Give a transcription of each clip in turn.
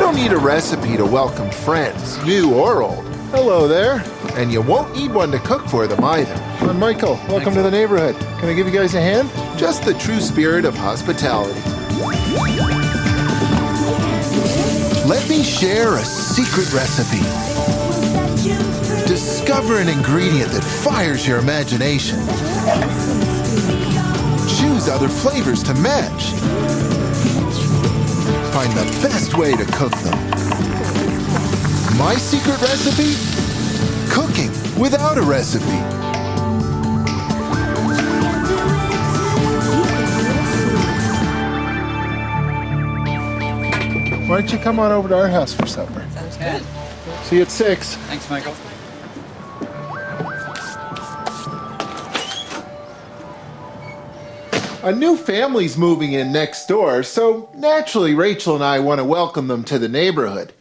don't need a recipe to welcome friends, new or old. Hello there. And you won't need one to cook for them either. I'm Michael. Welcome to the neighborhood. Can I give you guys a hand? Just the true spirit of hospitality. Let me share a secret recipe. Discover an ingredient that fires your imagination. Choose other flavors to match. Find the best way to cook them. My secret recipe? Cooking without a recipe. Why don't you come on over to our house for supper? Sounds good. See you at 6. Thanks, Michael. A new family's moving in next door, so naturally Rachel and I want to welcome them to the neighborhood.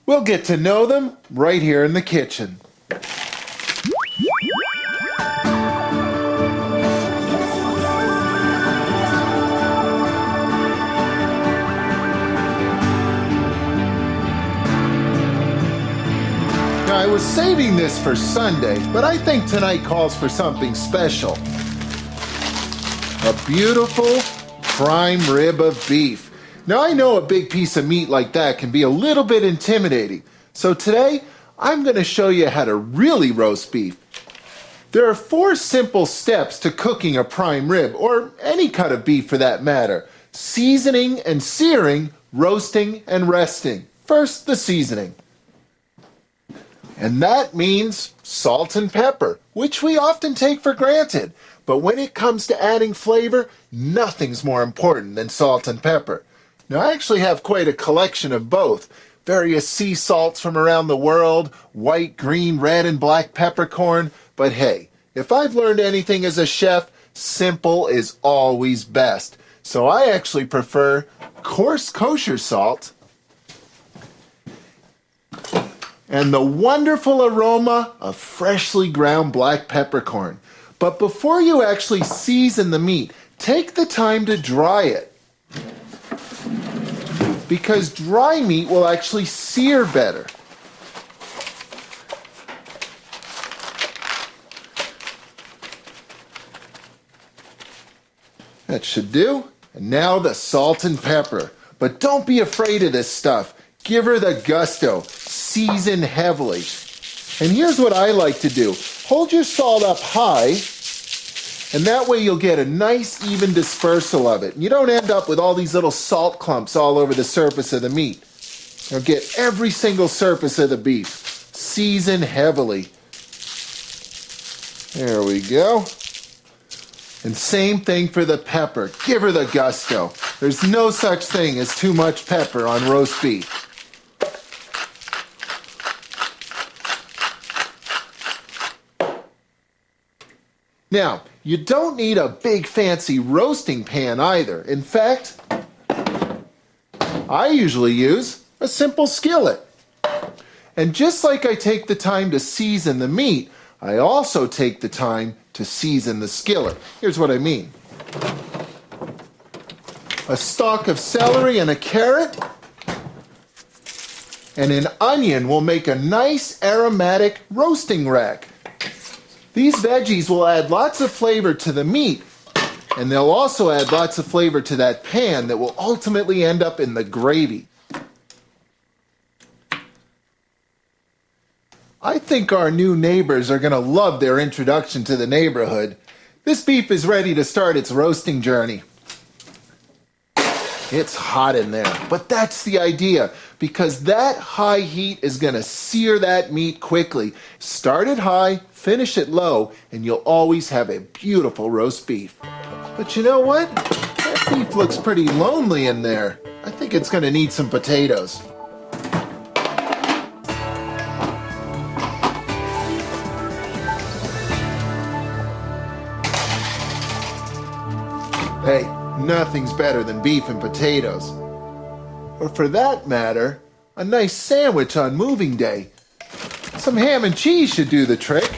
We'll get to know them right here in the kitchen. Now, I was saving this for Sunday, but I think tonight calls for something special. A beautiful prime rib of beef. Now, I know a big piece of meat like that can be a little bit intimidating, so today I'm going to show you how to really roast beef. There are 4 simple steps to cooking a prime rib, or any cut of beef for that matter: seasoning and searing, roasting and resting. First, the seasoning. And that means salt and pepper, which we often take for granted. But when it comes to adding flavor, nothing's more important than salt and pepper. Now, I actually have quite a collection of both. Various sea salts from around the world, white, green, red, and black peppercorn. But hey, if I've learned anything as a chef, simple is always best. So I actually prefer coarse kosher salt and the wonderful aroma of freshly ground black peppercorn. But before you actually season the meat, take the time to dry it, because dry meat will actually sear better. That should do. And now the salt and pepper. But don't be afraid of this stuff. Give her the gusto. Season heavily. And here's what I like to do. Hold your salt up high, and that way you'll get a nice even dispersal of it. You don't end up with all these little salt clumps all over the surface of the meat. You'll get every single surface of the beef. Season heavily. There we go. And same thing for the pepper. Give her the gusto. There's no such thing as too much pepper on roast beef. Now, you don't need a big fancy roasting pan either. In fact, I usually use a simple skillet. And just like I take the time to season the meat, I also take the time to season the skillet. Here's what I mean. A stalk of celery and a carrot and an onion will make a nice aromatic roasting rack. These veggies will add lots of flavor to the meat, and they'll also add lots of flavor to that pan that will ultimately end up in the gravy. I think our new neighbors are going to love their introduction to the neighborhood. This beef is ready to start its roasting journey. It's hot in there, but that's the idea, because that high heat is going to sear that meat quickly. Start it high, finish it low, and you'll always have a beautiful roast beef. But you know what? That beef looks pretty lonely in there. I think it's going to need some potatoes. Hey, nothing's better than beef and potatoes. Or for that matter, a nice sandwich on moving day. Some ham and cheese should do the trick.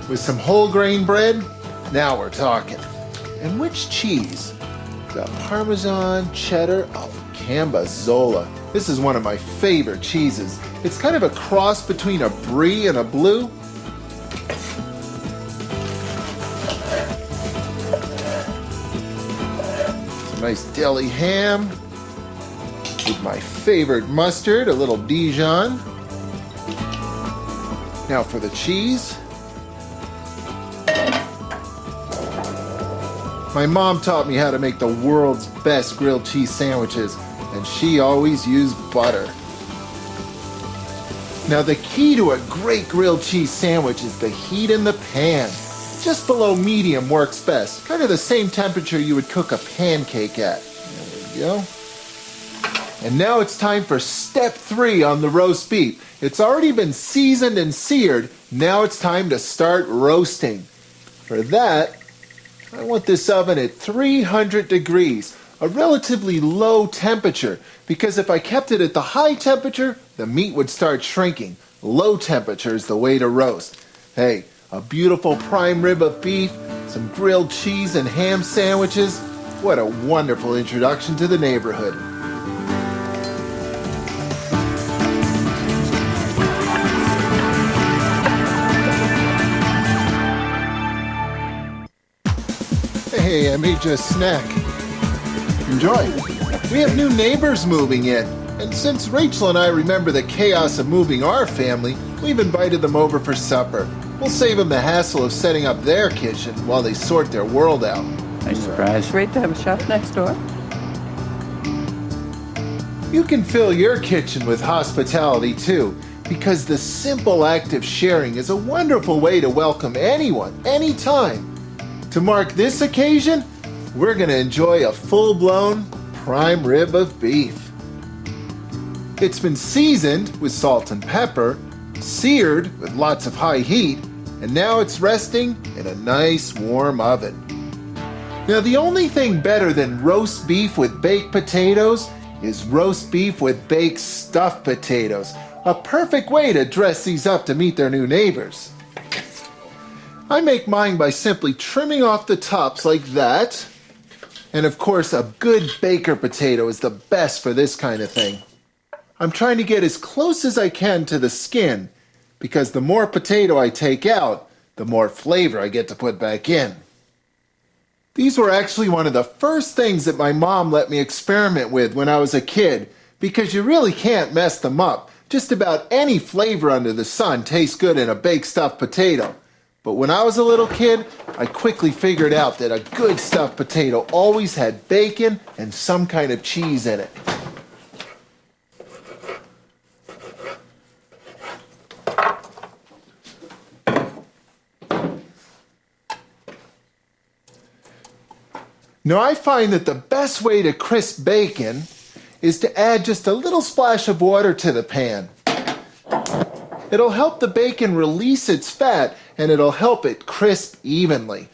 With some whole grain bread, now we're talking. And which cheese? Got Parmesan, cheddar, Cambazola. This is one of my favorite cheeses. It's kind of a cross between a brie and a blue. Some nice deli ham with my favorite mustard, a little Dijon. Now for the cheese. My mom taught me how to make the world's best grilled cheese sandwiches, and she always used butter. Now the key to a great grilled cheese sandwich is the heat in the pan. Just below medium works best, kind of the same temperature you would cook a pancake at. There we go. And now it's time for step 3 on the roast beef. It's already been seasoned and seared. Now it's time to start roasting. For that, I want this oven at 300 degrees, a relatively low temperature, because if I kept it at the high temperature, the meat would start shrinking. Low temperature is the way to roast. Hey, a beautiful prime rib of beef, some grilled cheese and ham sandwiches. What a wonderful introduction to the neighborhood. Hey, I made you a snack. Enjoy. We have new neighbors moving in, and since Rachel and I remember the chaos of moving our family, we've invited them over for supper. We'll save them the hassle of setting up their kitchen while they sort their world out. Nice surprise. Great to have a chef next door. You can fill your kitchen with hospitality too, because the simple act of sharing is a wonderful way to welcome anyone, anytime. To mark this occasion, we're going to enjoy a full-blown prime rib of beef. It's been seasoned with salt and pepper, seared with lots of high heat, and now it's resting in a nice warm oven. Now the only thing better than roast beef with baked potatoes is roast beef with baked stuffed potatoes, a perfect way to dress these up to meet their new neighbors. I make mine by simply trimming off the tops like that. And of course, a good baker potato is the best for this kind of thing. I'm trying to get as close as I can to the skin, because the more potato I take out, the more flavor I get to put back in. These were actually one of the first things that my mom let me experiment with when I was a kid, because you really can't mess them up. Just about any flavor under the sun tastes good in a baked stuffed potato. But when I was a little kid, I quickly figured out that a good stuffed potato always had bacon and some kind of cheese in it. Now I find that the best way to crisp bacon is to add just a little splash of water to the pan. It'll help the bacon release its fat, and it'll help it crisp evenly.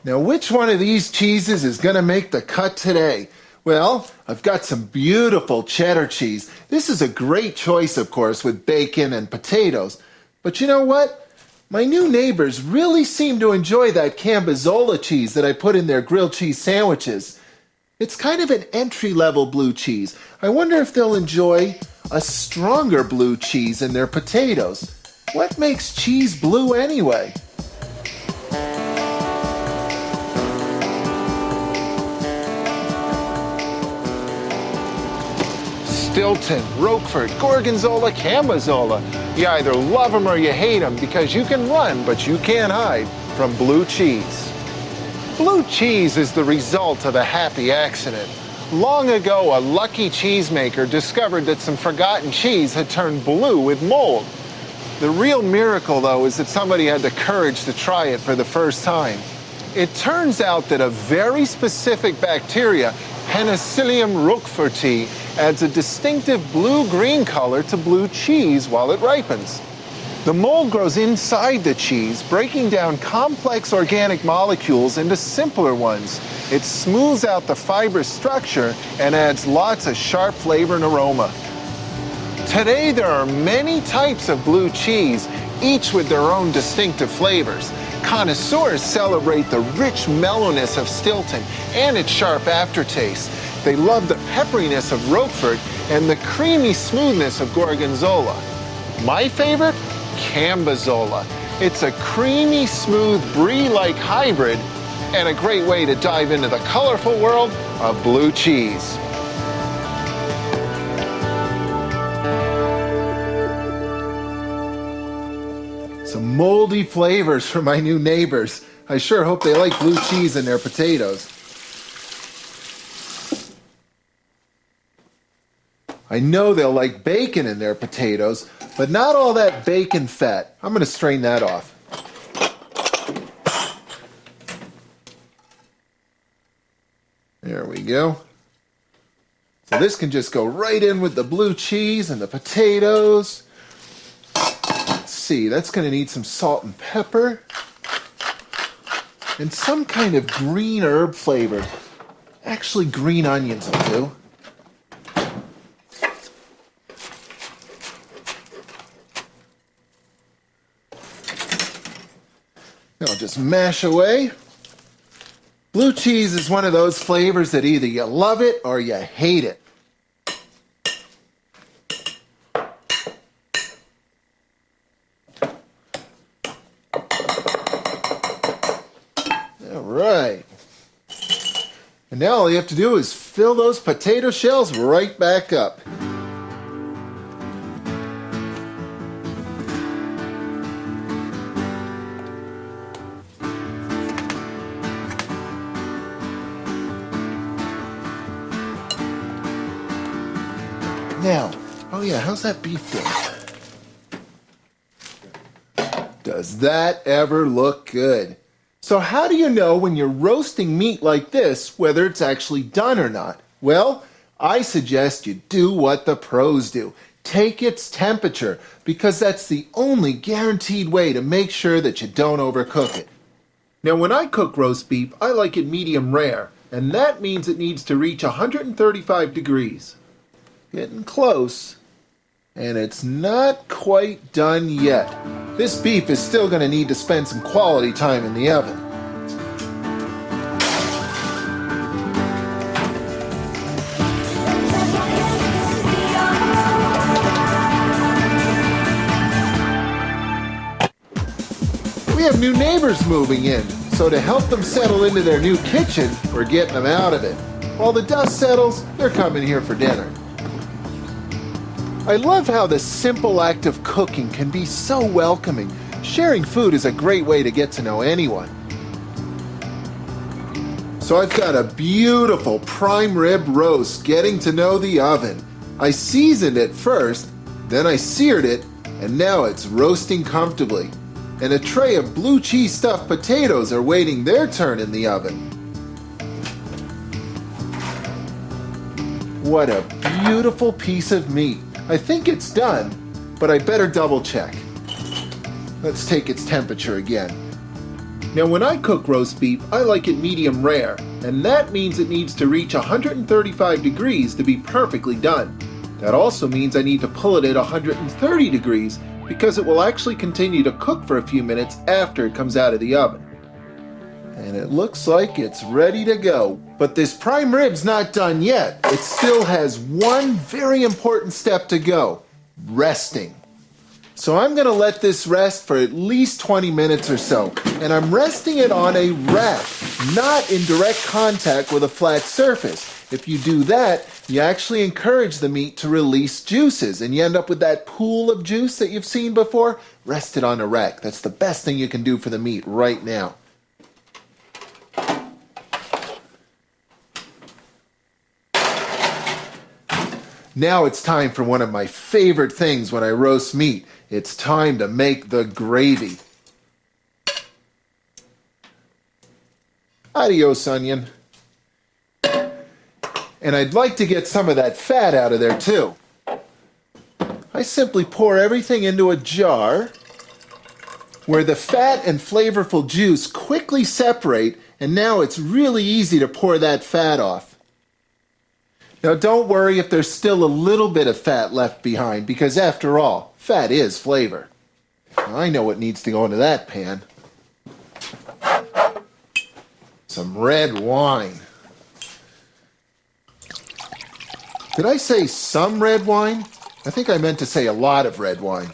Now, which one of these cheeses is going to make the cut today? Well, I've got some beautiful cheddar cheese. This is a great choice, of course, with bacon and potatoes. But you know what? My new neighbors really seem to enjoy that Cambazola cheese that I put in their grilled cheese sandwiches. It's kind of an entry-level blue cheese. I wonder if they'll enjoy a stronger blue cheese in their potatoes. What makes cheese blue anyway? Stilton, Roquefort, Gorgonzola, Cambazola. You either love them or you hate them, because you can run, but you can't hide from blue cheese. Blue cheese is the result of a happy accident. Long ago, a lucky cheesemaker discovered that some forgotten cheese had turned blue with mold. The real miracle, though, is that somebody had the courage to try it for the first time. It turns out that a very specific bacteria, Penicillium roqueforti, adds a distinctive blue-green color to blue cheese while it ripens. The mold grows inside the cheese, breaking down complex organic molecules into simpler ones. It smooths out the fibrous structure and adds lots of sharp flavor and aroma. Today, there are many types of blue cheese, each with their own distinctive flavors. Connoisseurs celebrate the rich mellowness of Stilton and its sharp aftertaste. They love the pepperiness of Roquefort and the creamy smoothness of Gorgonzola. My favorite? Cambozola. It's a creamy, smooth, brie-like hybrid and a great way to dive into the colorful world of blue cheese. Some moldy flavors for my new neighbors. I sure hope they like blue cheese in their potatoes. I know they'll like bacon in their potatoes, but not all that bacon fat. I'm going to strain that off. There we go. So this can just go right in with the blue cheese and the potatoes. Let's see, that's going to need some salt and pepper. And some kind of green herb flavor. Actually, green onions will do. Now just mash away. Blue cheese is one of those flavors that either you love it or you hate it. All right. And now all you have to do is fill those potato shells right back up. Now, oh yeah, how's that beef doing? Does that ever look good? So how do you know when you're roasting meat like this whether it's actually done or not? Well, I suggest you do what the pros do. Take its temperature, because that's the only guaranteed way to make sure that you don't overcook it. Now when I cook roast beef, I like it medium rare, and that means it needs to reach 135 degrees. Getting close, and it's not quite done yet. This beef is still going to need to spend some quality time in the oven. We have new neighbors moving in, so to help them settle into their new kitchen, we're getting them out of it. While the dust settles, they're coming here for dinner. I love how the simple act of cooking can be so welcoming. Sharing food is a great way to get to know anyone. So I've got a beautiful prime rib roast getting to know the oven. I seasoned it first, then I seared it, and now it's roasting comfortably. And a tray of blue cheese stuffed potatoes are waiting their turn in the oven. What a beautiful piece of meat. I think it's done, but I better double check. Let's take its temperature again. Now when I cook roast beef, I like it medium rare, and that means it needs to reach 135 degrees to be perfectly done. That also means I need to pull it at 130 degrees because it will actually continue to cook for a few minutes after it comes out of the oven. And it looks like it's ready to go. But this prime rib's not done yet. It still has one very important step to go: resting. So I'm going to let this rest for at least 20 minutes or so. And I'm resting it on a rack, not in direct contact with a flat surface. If you do that, you actually encourage the meat to release juices, and you end up with that pool of juice that you've seen before. Rest it on a rack. That's the best thing you can do for the meat right now. Now it's time for one of my favorite things when I roast meat. It's time to make the gravy. Adios, onion. And I'd like to get some of that fat out of there too. I simply pour everything into a jar where the fat and flavorful juice quickly separate, and now it's really easy to pour that fat off. Now don't worry if there's still a little bit of fat left behind, because after all, fat is flavor. I know what needs to go into that pan. Some red wine. Did I say some red wine? I think I meant to say a lot of red wine.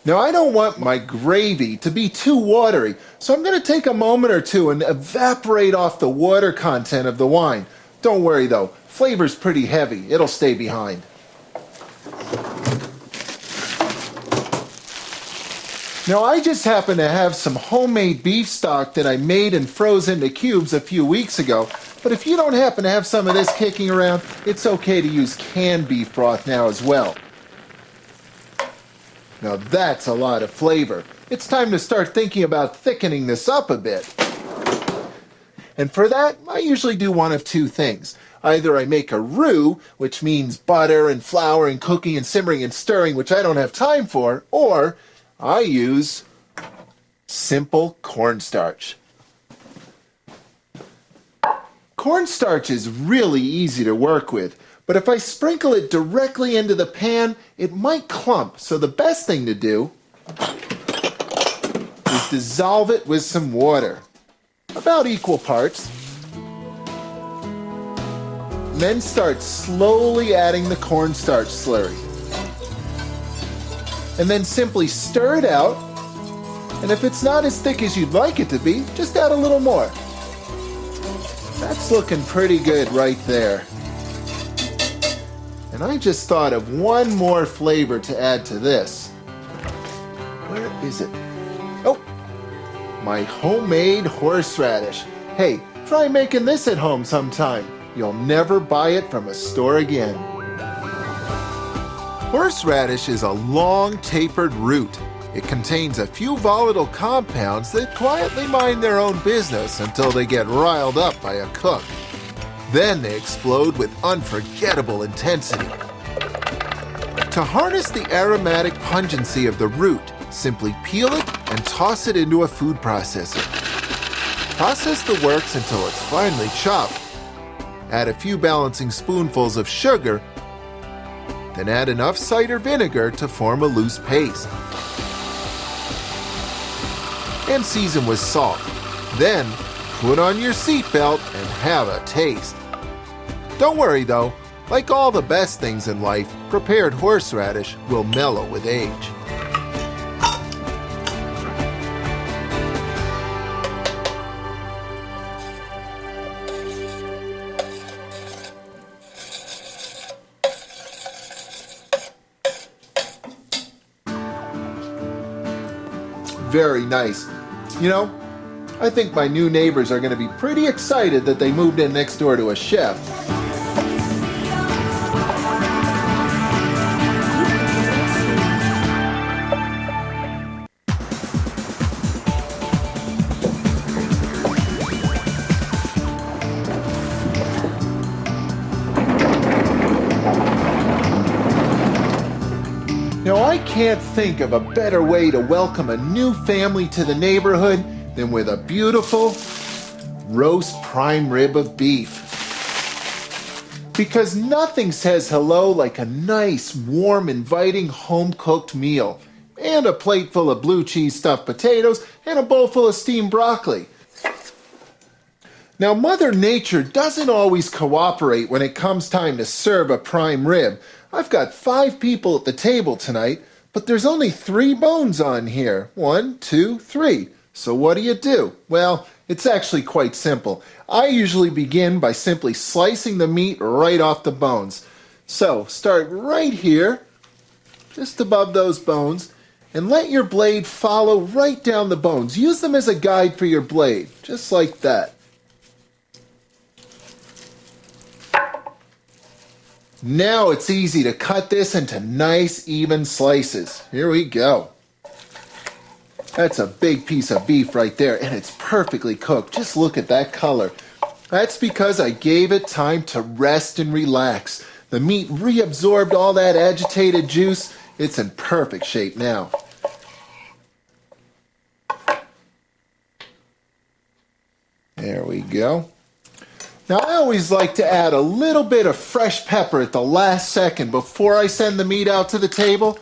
Now, I don't want my gravy to be too watery, so I'm going to take a moment or two and evaporate off the water content of the wine. Don't worry, though. Flavor's pretty heavy. It'll stay behind. Now, I just happen to have some homemade beef stock that I made and froze into cubes a few weeks ago. But if you don't happen to have some of this kicking around, it's okay to use canned beef broth now as well. Now that's a lot of flavor. It's time to start thinking about thickening this up a bit. And for that, I usually do one of two things. Either I make a roux, which means butter and flour and cooking and simmering and stirring, which I don't have time for, or I use simple cornstarch. Cornstarch is really easy to work with. But if I sprinkle it directly into the pan, it might clump. So the best thing to do is dissolve it with some water, about equal parts. Then start slowly adding the cornstarch slurry. And then simply stir it out. And if it's not as thick as you'd like it to be, just add a little more. That's looking pretty good right there. And I just thought of one more flavor to add to this. Where is it? Oh, my homemade horseradish. Hey, try making this at home sometime. You'll never buy it from a store again. Horseradish is a long, tapered root. It contains a few volatile compounds that quietly mind their own business until they get riled up by a cook. Then they explode with unforgettable intensity. To harness the aromatic pungency of the root, simply peel it and toss it into a food processor. Process the works until it's finely chopped. Add a few balancing spoonfuls of sugar, then add enough cider vinegar to form a loose paste. And season with salt. Then put on your seatbelt and have a taste. Don't worry though, like all the best things in life, prepared horseradish will mellow with age. Very nice. You know, I think my new neighbors are going to be pretty excited that they moved in next door to a chef. Now, I can't think of a better way to welcome a new family to the neighborhood than with a beautiful roast prime rib of beef. Because nothing says hello like a nice, warm, inviting, home-cooked meal. And a plate full of blue cheese stuffed potatoes and a bowl full of steamed broccoli. Now, Mother Nature doesn't always cooperate when it comes time to serve a prime rib. I've got 5 people at the table tonight, but there's only 3 bones on here. 1, 2, 3. So what do? Well, it's actually quite simple. I usually begin by simply slicing the meat right off the bones. So start right here, just above those bones, and let your blade follow right down the bones. Use them as a guide for your blade, just like that. Now it's easy to cut this into nice, even slices. Here we go. That's a big piece of beef right there, and it's perfectly cooked. Just look at that color. That's because I gave it time to rest and relax. The meat reabsorbed all that agitated juice. It's in perfect shape now. go. Now, I always like to add a little bit of fresh pepper at the last second before I send the meat out to the table.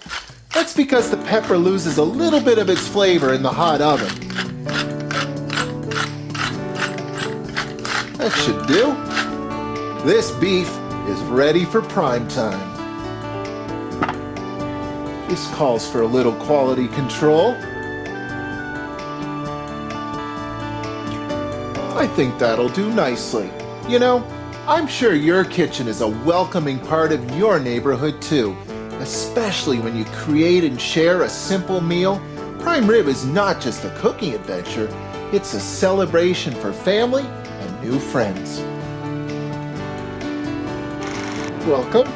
That's because the pepper loses a little bit of its flavor in the hot oven. That should do. This beef is ready for prime time. This calls for a little quality control. I think that'll do nicely. You know, I'm sure your kitchen is a welcoming part of your neighborhood too, especially when you create and share a simple meal. Prime rib is not just a cooking adventure, it's a celebration for family and new friends. Welcome.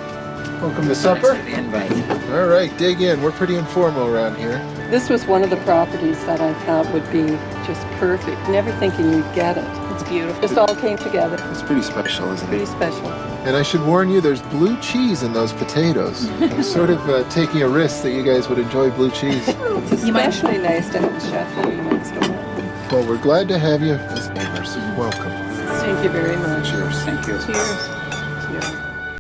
Welcome to supper. Thanks for the invite. All right, dig in. We're pretty informal around here. This was one of the properties that I thought would be just perfect. Never thinking you'd get it. It's beautiful. Just all came together. It's pretty special, isn't Pretty it? special. And I should warn you, there's blue cheese in those potatoes. I'm sort of taking a risk that you guys would enjoy blue cheese. It's especially nice to have a chef living next door. Well, we're glad to have you as neighbors. Welcome. Thank you very much. Cheers. Thank you. Cheers. Cheers.